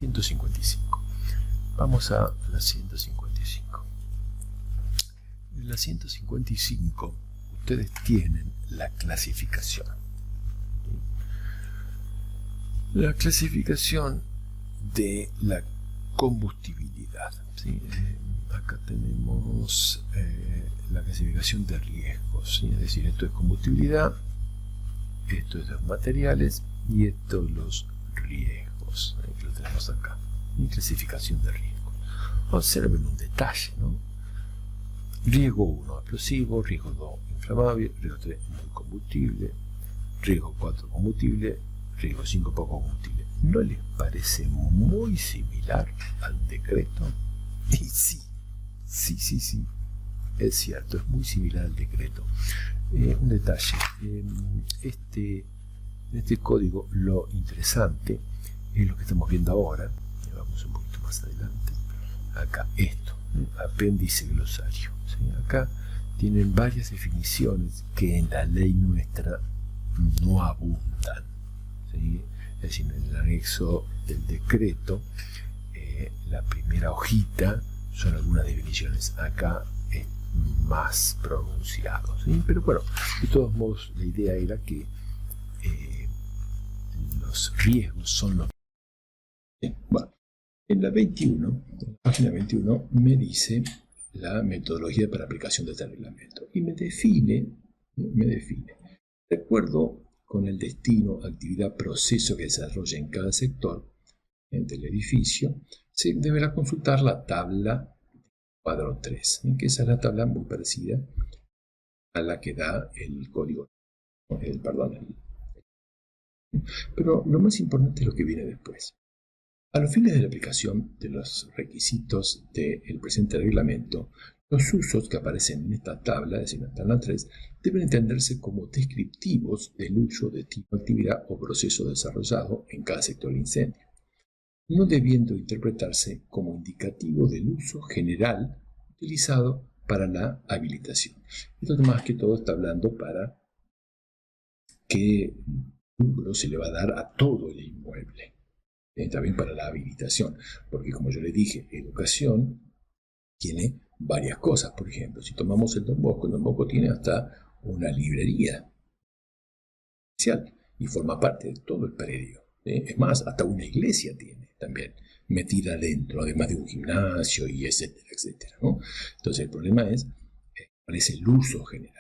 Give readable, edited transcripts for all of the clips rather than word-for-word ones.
155. Vamos a la 155. En la 155 ustedes tienen la clasificación. La clasificación de la combustibilidad. ¿Sí? Acá tenemos la clasificación de riesgos. ¿Sí? Es decir, esto es combustibilidad, esto es los materiales y esto es los riesgos. Lo tenemos acá. Mi clasificación de riesgos. Observen un detalle, ¿no? Riesgo 1, explosivo. Riesgo 2, inflamable. Riesgo 3, muy combustible. Riesgo 4, combustible. Riesgo 5, poco combustible. ¿No les parece muy similar al decreto? Y sí. Es cierto, es muy similar al decreto. Un detalle. En este código lo interesante es lo que estamos viendo ahora. Vamos un poquito más adelante. Acá esto, apéndice glosario. ¿Sí? Acá tienen varias definiciones que en la ley nuestra no abundan. ¿Sí? Es decir, en el anexo del decreto, la primera hojita son algunas definiciones. Acá es más pronunciado. ¿Sí? Pero bueno, de todos modos, la idea era que los riesgos son los... Bueno, en la 21, en la página 21, me dice la metodología para aplicación de este reglamento y me define, de acuerdo con el destino, actividad, proceso que se desarrolla en cada sector del edificio, se deberá consultar la tabla cuadro 3, que esa es la tabla muy parecida a la que da el código, pero lo más importante es lo que viene después. A los fines de la aplicación de los requisitos del presente reglamento, los usos que aparecen en esta tabla, es decir, en la tabla 3, deben entenderse como descriptivos del uso de tipo, actividad o proceso desarrollado en cada sector de incendio, no debiendo interpretarse como indicativo del uso general utilizado para la habilitación. Esto más que todo está hablando para qué rubro se le va a dar a todo el inmueble. También para la habilitación, porque como yo le dije, educación tiene varias cosas. Por ejemplo, si tomamos el Don Bosco tiene hasta una librería especial y forma parte de todo el predio. Es más, hasta una iglesia tiene también metida dentro, además de un gimnasio y etcétera, ¿no? Entonces el problema es cuál es el uso general.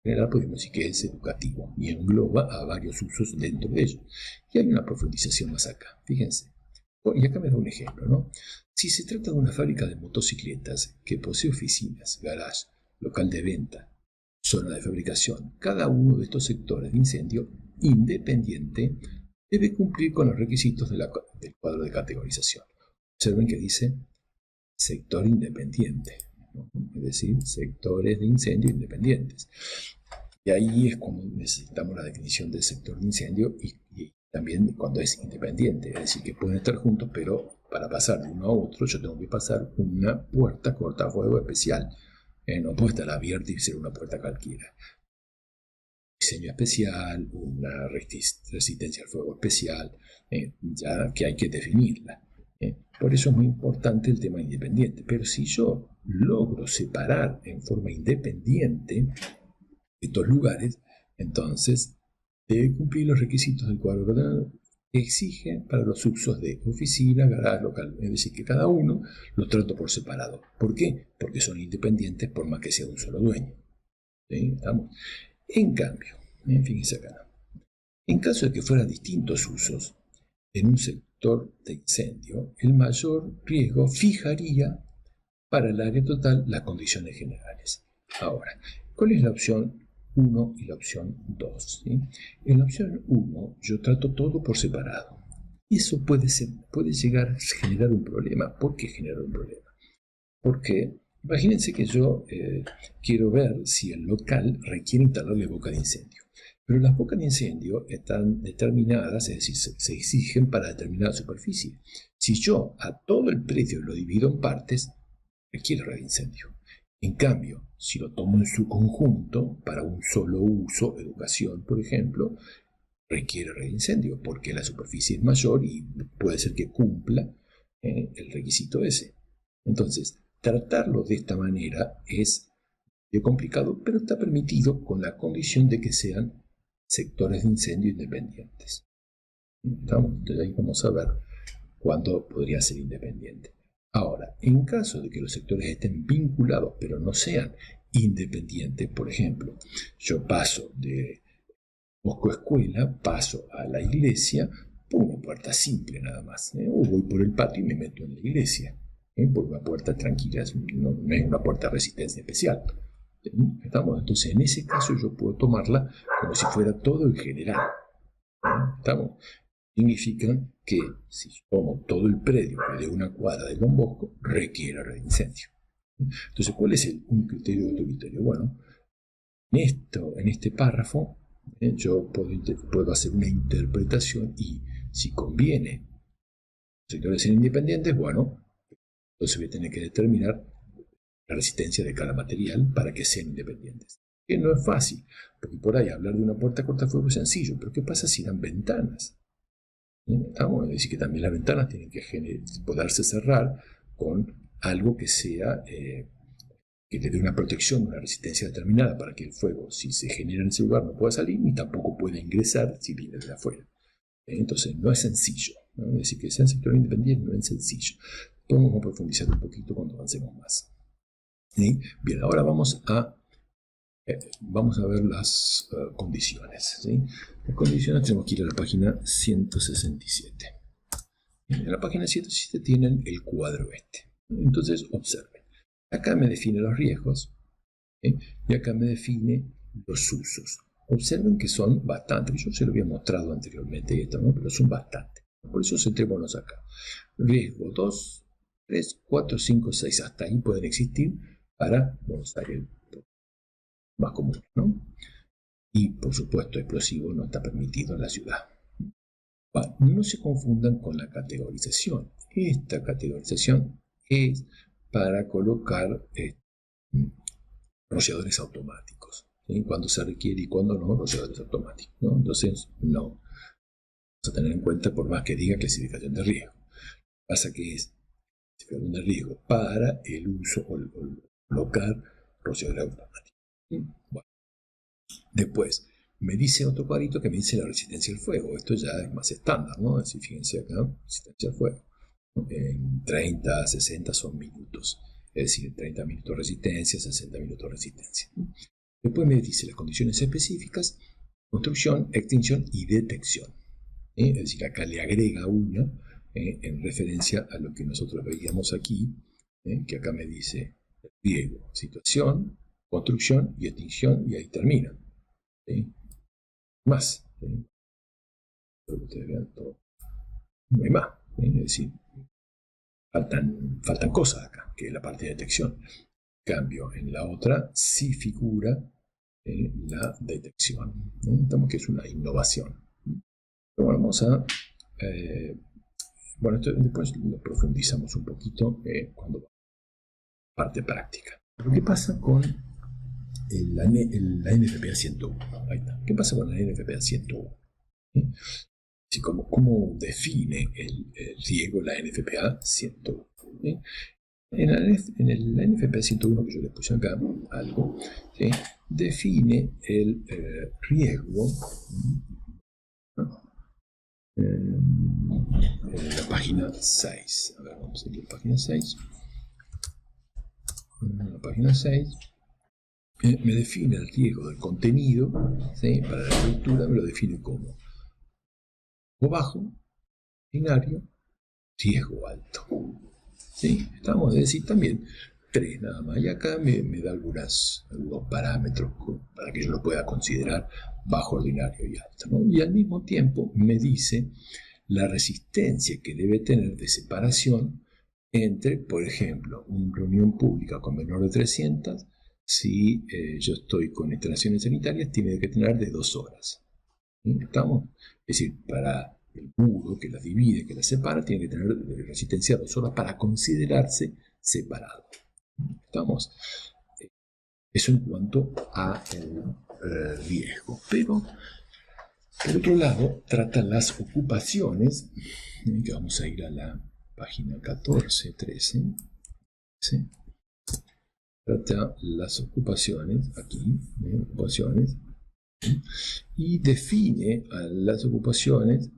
General podemos decir que es educativo y engloba a varios usos dentro de ellos. Y hay una profundización más acá, fíjense. Y acá me da un ejemplo, ¿no? Si se trata de una fábrica de motocicletas que posee oficinas, garage, local de venta, zona de fabricación, cada uno de estos sectores de incendio independiente debe cumplir con los requisitos del cuadro de categorización. Observen que dice sector independiente, ¿no? Es decir, sectores de incendio independientes. Y ahí es cuando necesitamos la definición del sector de incendio y también cuando es independiente, es decir, que pueden estar juntos, pero para pasar de uno a otro yo tengo que pasar una puerta cortafuego especial. No puede estar abierta y ser una puerta cualquiera. Diseño especial, una resistencia al fuego especial, ya que hay que definirla. Por eso es muy importante el tema independiente. Pero si yo logro separar en forma independiente estos lugares, entonces debe cumplir los requisitos del cuadro que exige para los usos de oficina, garage, local. Es decir, que cada uno los trato por separado. ¿Por qué? Porque son independientes por más que sea un solo dueño. ¿Sí? ¿Estamos? En cambio, fíjense acá, en caso de que fueran distintos usos en un sector de incendio, el mayor riesgo fijaría para el área total las condiciones generales. Ahora, ¿cuál es la opción 1 y la opción 2? ¿Sí? En la opción 1 yo trato todo por separado. Eso puede llegar a generar un problema. ¿Por qué generar un problema? Porque imagínense que yo quiero ver si el local requiere instalarle boca de incendio. Pero las bocas de incendio están determinadas, es decir, se exigen para determinada superficie. Si yo a todo el predio lo divido en partes, requiere red de incendio. En cambio, si lo tomo en su conjunto, para un solo uso, educación, por ejemplo, requiere red de incendio, porque la superficie es mayor y puede ser que cumpla el requisito ese. Entonces, tratarlo de esta manera es complicado, pero está permitido con la condición de que sean sectores de incendio independientes. Entonces ahí vamos a ver cuándo podría ser independiente. Ahora, en caso de que los sectores estén vinculados pero no sean independientes, por ejemplo, yo paso de Bosco Escuela, paso a la iglesia por una puerta simple nada más, o voy por el patio y me meto en la iglesia, por una puerta tranquila, no es una puerta de resistencia especial. ¿Estamos? Entonces, en ese caso yo puedo tomarla como si fuera todo en general. ¿Estamos? Significa que si yo tomo todo el predio que de una cuadra de Don Bosco, requiere red de incendio. Entonces, ¿cuál es un criterio de otro criterio? Bueno, en este párrafo, yo puedo hacer una interpretación y si conviene sectores ser independientes, bueno, entonces voy a tener que determinar la resistencia de cada material para que sean independientes. Que no es fácil, porque por ahí hablar de una puerta cortafuego es sencillo, pero ¿qué pasa si dan ventanas? Vamos a decir que también las ventanas tienen que poderse cerrar con algo que sea que le dé una protección, una resistencia determinada para que el fuego, si se genera en ese lugar, no pueda salir ni tampoco pueda ingresar si viene de afuera. Entonces no es sencillo, ¿no? Es decir, que sea un sector independiente no es sencillo. Vamos a profundizar un poquito cuando avancemos más. ¿Sí? Bien, ahora vamos a ver las condiciones. ¿Sí? Las condiciones tenemos que ir a la página 167. En la página 167 tienen el cuadro este. Entonces, observen. Acá me define los riesgos, y acá me define los usos. Observen que son bastantes. Yo se lo había mostrado anteriormente esto, ¿no? Pero son bastantes. Por eso centrémonos acá. Riesgo 2, 3, 4, 5, 6. Hasta ahí pueden existir para Buenos Aires más común, ¿no? Y por supuesto explosivo no está permitido en la ciudad. Bueno, no se confundan con la categorización. Esta categorización es para colocar rociadores automáticos, ¿sí? Cuando se requiere y cuando no, rociadores automáticos, ¿no? Entonces, no. Vamos a tener en cuenta por más que diga clasificación de riesgo. Pasa que es clasificación de riesgo para el uso o colocar rociadores automáticos. Bueno. Después, me dice otro cuadrito que me dice la resistencia al fuego. Esto ya es más estándar, ¿no? Es decir, fíjense acá, resistencia al fuego. En 30, 60 son minutos. Es decir, 30 minutos de resistencia, 60 minutos de resistencia. Después me dice las condiciones específicas, construcción, extinción y detección. Es decir, acá le agrega una en referencia a lo que nosotros veíamos aquí, que acá me dice riesgo, situación, construcción y extinción, y ahí termina. ¿Sí? Más. ¿Sí? Espero que ustedes vean todo. No hay más. ¿Sí? Es decir, faltan cosas acá, que es la parte de detección. Cambio, en la otra sí figura la detección. Notamos que es una innovación. Pero bueno, vamos a... bueno, después lo profundizamos un poquito cuando parte práctica. ¿Qué pasa con la NFPA 101? Ahí está. ¿Qué pasa con la NFPA 101? ¿Sí? ¿Cómo define el riesgo la NFPA 101? ¿Sí? En la NFPA 101 que yo les puse acá, algo, ¿sí? Define el riesgo en la página 6. A ver, vamos a ir a la página 6. En la página 6 me define el riesgo del contenido, ¿sí? Para la estructura me lo define como bajo, binario, riesgo alto. ¿Sí? Estamos a decir también 3 nada más. Y acá me da algunos parámetros para que yo lo pueda considerar bajo, ordinario y alto, ¿no? Y al mismo tiempo me dice la resistencia que debe tener de separación entre, por ejemplo, una reunión pública con menor de 300, si yo estoy con instalaciones sanitarias, tiene que tener de 2 horas. ¿Sí? ¿Estamos? Es decir, para el muro que las divide, que las separa, tiene que tener resistencia 2 horas para considerarse separado. ¿Estamos? Eso en cuanto a el riesgo. Pero Por otro lado, trata las ocupaciones, que vamos a ir a la página 14, 13, ¿sí? Trata las ocupaciones, aquí, ocupaciones, y define a las ocupaciones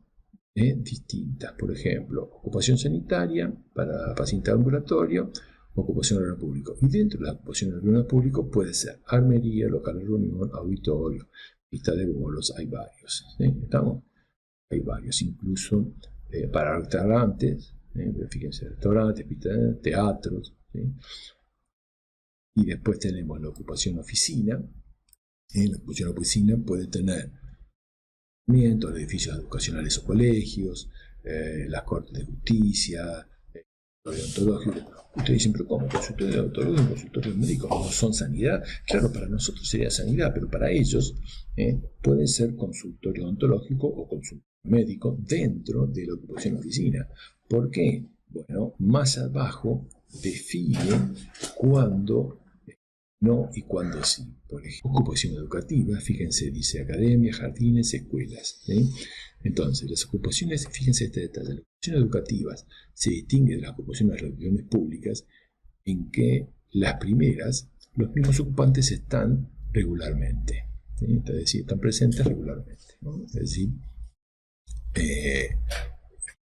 distintas. Por ejemplo, ocupación sanitaria para paciente ambulatorio, ocupación en el público. Y dentro de la ocupación en el público puede ser armería, local de reunión, auditorio, pista de bolos, hay varios. ¿Sí? ¿Estamos? Hay varios, incluso para restaurantes, fíjense, restaurantes, pistas de teatros. ¿Sí? Y después tenemos la ocupación oficina. La ocupación oficina puede tener los edificios educacionales o colegios, las cortes de justicia, odontológico. Ustedes dicen, pero ¿cómo? Consultorio odontológico, consultorio médico, ¿no son sanidad? Claro, para nosotros sería sanidad, pero para ellos puede ser consultorio odontológico o consultorio médico dentro de la ocupación oficina. ¿Por qué? Bueno, más abajo define cuándo no y cuándo sí. Por ejemplo, ocupación educativa, fíjense, dice academia, jardines, escuelas. ¿Sí? Entonces, las ocupaciones, fíjense este detalle, las ocupaciones educativas se distinguen de las ocupaciones de reuniones públicas en que las primeras, los mismos ocupantes están regularmente. ¿Sí? Es decir, están presentes regularmente. ¿No? Es decir, que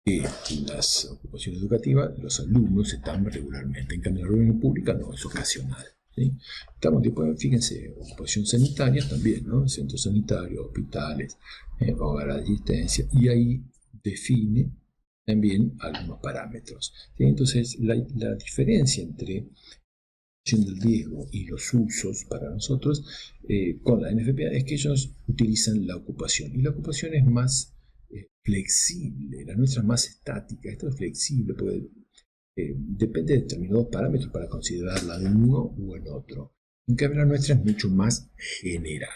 en las ocupaciones educativas los alumnos están regularmente. En cambio, en la reunión pública no, es ocasional. ¿Sí? Estamos después, fíjense, ocupación sanitaria también, ¿no? Centros sanitarios, hospitales, hogar de asistencia, y ahí define también algunos parámetros. ¿Sí? Entonces, la diferencia entre del riesgo y los usos para nosotros con la NFPA es que ellos utilizan la ocupación, y la ocupación es más flexible, la nuestra es más estática, esta es flexible, puede depende de determinados parámetros para considerarla de uno u en otro. En cambio, la nuestra es mucho más general.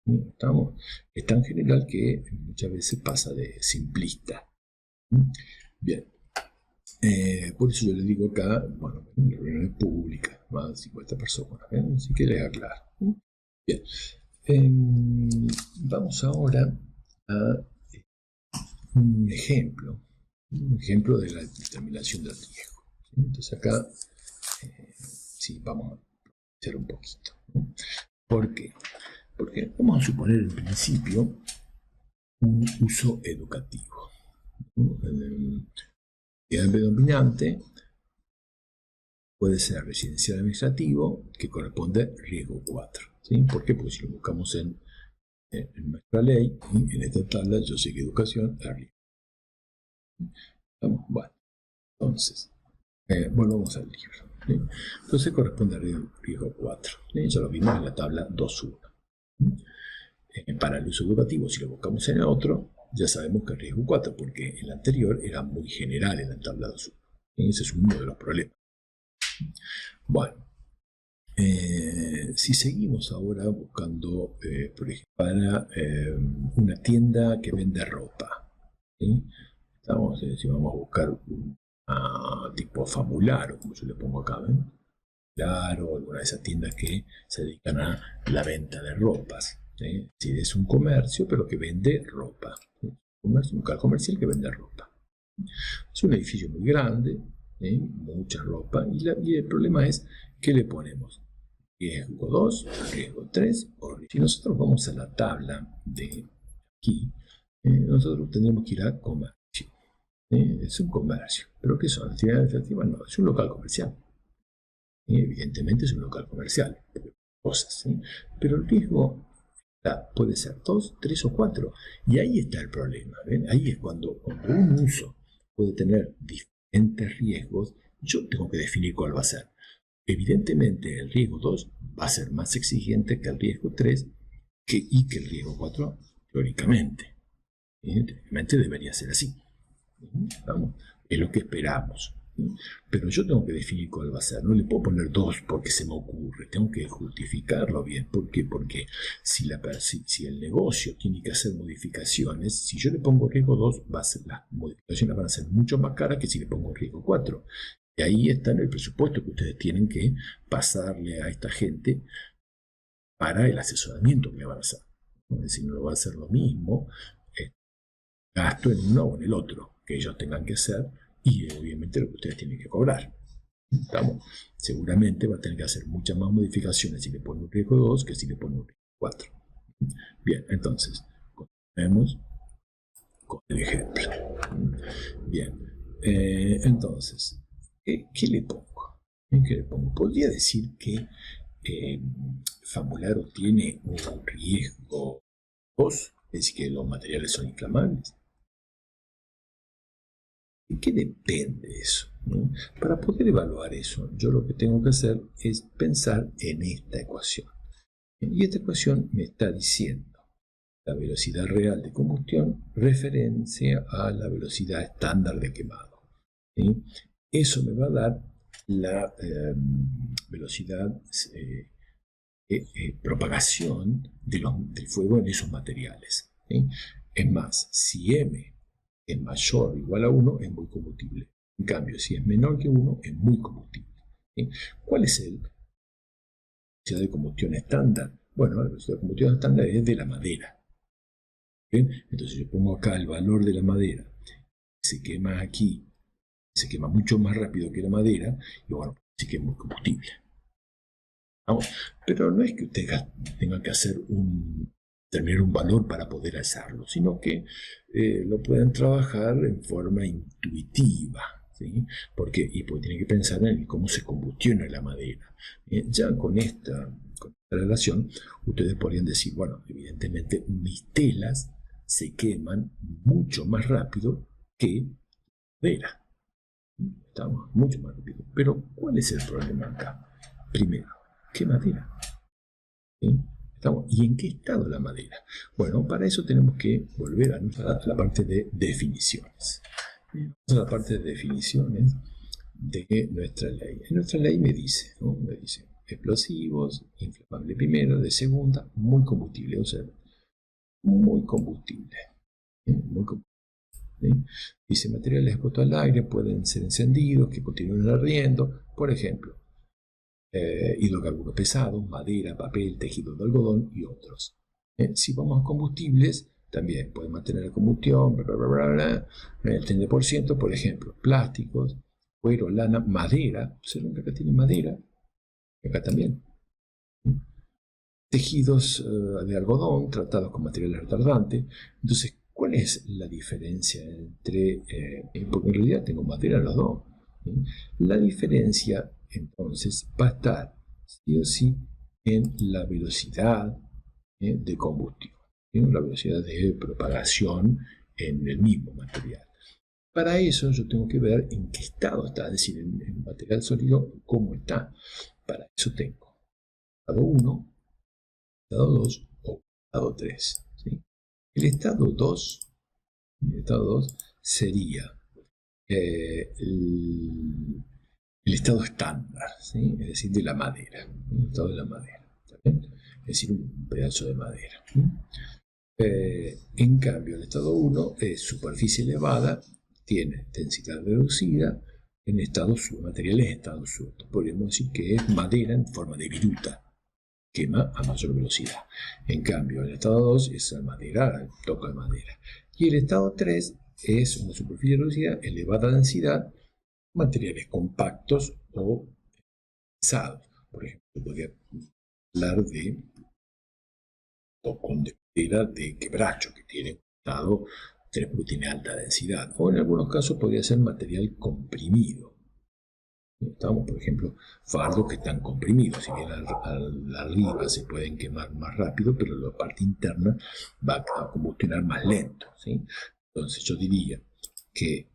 ¿Estamos? Es tan general que muchas veces pasa de simplista. Bien. Por eso yo les digo acá, bueno, en la reunión pública, más de 50 personas. Así que les aclaro. Bien. Vamos ahora a un ejemplo de la determinación del riesgo. ¿Sí? Entonces acá, sí, vamos a hacer un poquito. ¿No? ¿Por qué? Porque vamos a suponer en principio un uso educativo. ¿No? El predominante puede ser residencial administrativo, que corresponde a riesgo 4. ¿Sí? ¿Por qué? Porque si lo buscamos en nuestra ley, en esta tabla, yo sé que educación es riesgo. Bueno, entonces, volvamos al libro. ¿Sí? Entonces corresponde al riesgo 4. ¿Sí? Ya lo vimos en la tabla 2.1. Para el uso educativo, si lo buscamos en otro, ya sabemos que es riesgo 4, porque el anterior era muy general en la tabla 2.1. Ese es uno de los problemas. Bueno, si seguimos ahora buscando, por ejemplo, para una tienda que vende ropa, ¿sí? Si vamos a buscar un tipo Famularo, como yo le pongo acá, ¿ven? Claro, alguna de esas tiendas que se dedican a la venta de ropas. ¿Sí? Sí, es un comercio, pero que vende ropa. ¿Sí? Un local comercial que vende ropa. Es un edificio muy grande, ¿sí? Mucha ropa, y el problema es, ¿qué le ponemos? Riesgo 2, riesgo 3, o si nosotros vamos a la tabla de aquí, nosotros tendremos que ir a comercio. Es un comercio. ¿Pero qué son? ¿Actividades administrativas? No, es un local comercial. Evidentemente es un local comercial. Cosas, ¿sí? Pero el riesgo puede ser 2, 3 o 4. Y ahí está el problema. ¿Ven? Ahí es cuando un uso puede tener diferentes riesgos, yo tengo que definir cuál va a ser. Evidentemente el riesgo 2 va a ser más exigente que el riesgo 3 y que el riesgo 4, teóricamente. Teóricamente debería ser así. ¿Vamos? Es lo que esperamos. Pero yo tengo que definir cuál va a ser. No le puedo poner 2 porque se me ocurre. Tengo que justificarlo bien. ¿Por qué? Porque si el negocio tiene que hacer modificaciones, si yo le pongo riesgo 2, las modificaciones van a ser mucho más caras que si le pongo riesgo 4. Y ahí está en el presupuesto que ustedes tienen que pasarle a esta gente para el asesoramiento que le van a hacer. Es decir, no va a ser lo mismo gasto en uno o en el otro que ellos tengan que hacer y obviamente lo que ustedes tienen que cobrar. ¿Estamos? Seguramente va a tener que hacer muchas más modificaciones si le pone un riesgo 2 que si le pone un riesgo 4. Bien, entonces, continuemos con el ejemplo. Bien, entonces, ¿qué le pongo? ¿Qué le pongo? Podría decir que Famularo tiene un riesgo 2, es decir, que los materiales son inflamables. ¿De qué depende eso? ¿No? Para poder evaluar eso, yo lo que tengo que hacer es pensar en esta ecuación. Y esta ecuación me está diciendo la velocidad real de combustión referencia a la velocidad estándar de quemado. ¿Sí? Eso me va a dar la velocidad propagación del fuego en esos materiales. ¿Sí? Es más, si m es mayor o igual a 1, es muy combustible. En cambio, si es menor que 1, es muy combustible. ¿Sí? ¿Cuál es la velocidad de combustión estándar? Bueno, la velocidad de combustión estándar es de la madera. ¿Bien? Entonces yo pongo acá el valor de la madera. Se quema aquí, se quema mucho más rápido que la madera, y bueno, sí que es muy combustible. ¿Vamos? Pero no es que ustedes tengan que tener un valor para poder hacerlo, sino que lo pueden trabajar en forma intuitiva. ¿Sí? Porque tienen que pensar en cómo se combustiona la madera. Ya con esta relación, ustedes podrían decir, bueno, evidentemente mis telas se queman mucho más rápido que madera. Estamos mucho más rápido. Pero, ¿cuál es el problema acá? Primero, ¿qué madera? ¿Sí? ¿Y en qué estado la madera? Bueno, para eso tenemos que volver a la parte de definiciones. Vamos a la parte de definiciones de nuestra ley. En nuestra ley me dice, ¿no? Me dice explosivos, inflamable primero, de segunda, muy combustible, o sea, muy combustible. Muy combustible. ¿Sí? Dice materiales expuestos al aire pueden ser encendidos, que continúen ardiendo, por ejemplo, hidrocarburos pesados, madera, papel, tejido de algodón y otros. Si vamos a combustibles, también pueden mantener la combustión, el 30%, por ejemplo, plásticos, cuero, lana, madera, observen que acá tiene madera, acá también. Tejidos de algodón tratados con materiales retardantes. Entonces, ¿cuál es la diferencia entre, porque en realidad tengo madera en los dos? La diferencia entonces va a estar sí o sí en la velocidad de combustión, en la velocidad de propagación en el mismo material. Para eso yo tengo que ver en qué estado está, es decir, en el material sólido, cómo está. Para eso tengo estado 1, estado 2 o estado 3. ¿Sí? El estado 2 sería el estado estándar, ¿sí? Es decir, de la madera, el estado de la madera, ¿está bien? Es decir, un pedazo de madera. En cambio, el estado 1 es superficie elevada, tiene densidad reducida, en materiales en estado suelto. Podríamos decir que es madera en forma de viruta, quema a mayor velocidad. En cambio, el estado 2 es madera, toco de madera. Y el estado 3 es una superficie reducida, elevada densidad, materiales compactos o pesados. Por ejemplo, podría hablar de tocón de madera de quebracho, que tiene un estado 3 porque tiene alta densidad. O en algunos casos podría ser material comprimido. Estamos, por ejemplo, fardos que están comprimidos. Si bien arriba se pueden quemar más rápido, pero la parte interna va a combustionar más lento. ¿Sí? Entonces yo diría que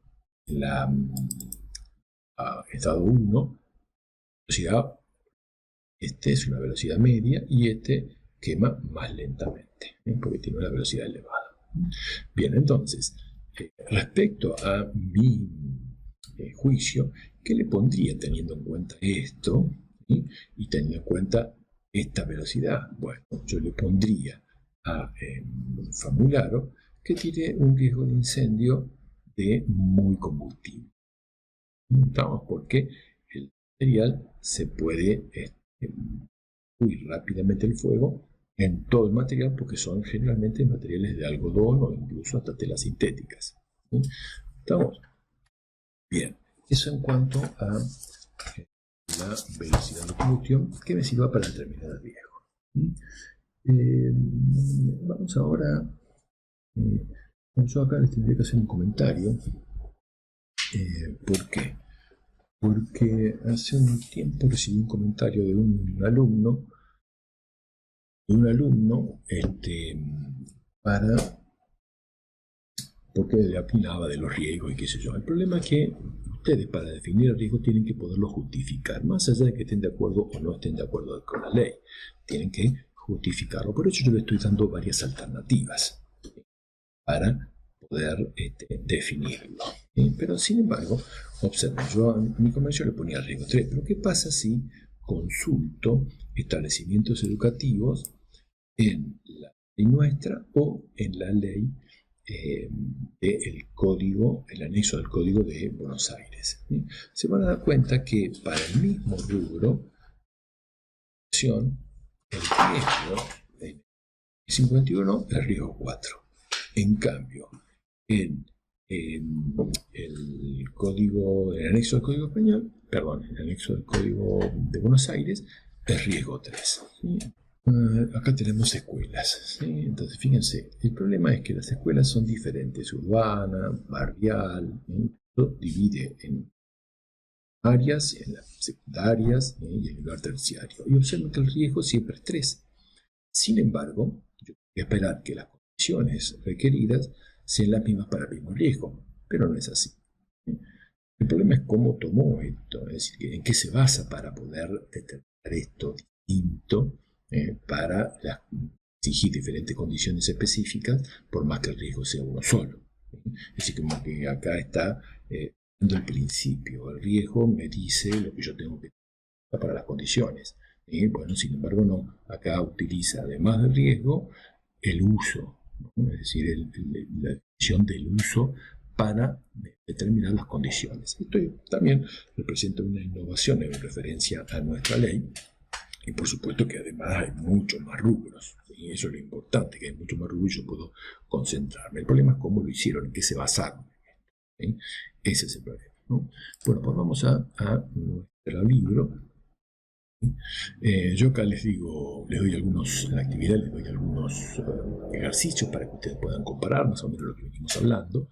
la estado 1, velocidad, este es una velocidad media y este quema más lentamente, porque tiene una velocidad elevada. Bien, entonces, respecto a mi juicio, ¿qué le pondría teniendo en cuenta esto? ¿Sí? Y teniendo en cuenta esta velocidad. Bueno, yo le pondría a Famularo que tiene un riesgo de incendio de muy combustible. ¿Estamos? Porque el material se puede muy rápidamente el fuego en todo el material, porque son generalmente materiales de algodón o incluso hasta telas sintéticas. ¿Sí? ¿Estamos? Bien, eso en cuanto a la velocidad de combustión que me sirva para determinar el riesgo. Vamos ahora, yo acá les tendría que hacer un comentario. ¿Por qué? Porque hace un tiempo recibí un comentario de un alumno, porque le opinaba de los riesgos y qué sé yo. El problema es que ustedes para definir el riesgo tienen que poderlo justificar, más allá de que estén de acuerdo o no estén de acuerdo con la ley. Tienen que justificarlo. Por eso yo le estoy dando varias alternativas para poder definirlo. Pero sin embargo, observen, yo a mi comercio le ponía riesgo 3, pero ¿qué pasa si consulto establecimientos educativos en la ley nuestra o en la ley del código, el anexo del Código de Buenos Aires? Se van a dar cuenta que para el mismo rubro, el riesgo en 51 es riesgo 4. En cambio, en el código, el anexo del Código Español, perdón, el anexo del Código de Buenos Aires es riesgo 3. ¿Sí? Acá tenemos escuelas, ¿sí? Entonces fíjense, el problema es que las escuelas son diferentes, urbana, barrial, ¿sí? Esto divide en áreas, en las secundarias, ¿sí? Y en el lugar terciario. Y observen que el riesgo siempre es 3. Sin embargo, yo voy a esperar que las condiciones requeridas sean las mismas para el mismo riesgo, pero no es así. El problema es cómo tomó esto, es decir, en qué se basa para poder determinar esto distinto para exigir diferentes condiciones específicas, por más que el riesgo sea uno solo. Es decir, como que acá está dando el principio, el riesgo me dice lo que yo tengo que hacer para las condiciones. Bueno, sin embargo, no. Acá utiliza, además del riesgo, el uso, ¿no? Es decir, la definición del uso para determinar las condiciones. Esto también representa una innovación en referencia a nuestra ley, y por supuesto que además hay muchos más rubros. Y eso es lo importante, que hay muchos más rubros y yo puedo concentrarme. El problema es cómo lo hicieron, en qué se basaron. ¿Sí? Ese es el problema, ¿no? Bueno, pues vamos a nuestro libro. Yo acá les doy algunos, en la actividad les doy algunos ejercicios para que ustedes puedan comparar más o menos lo que venimos hablando.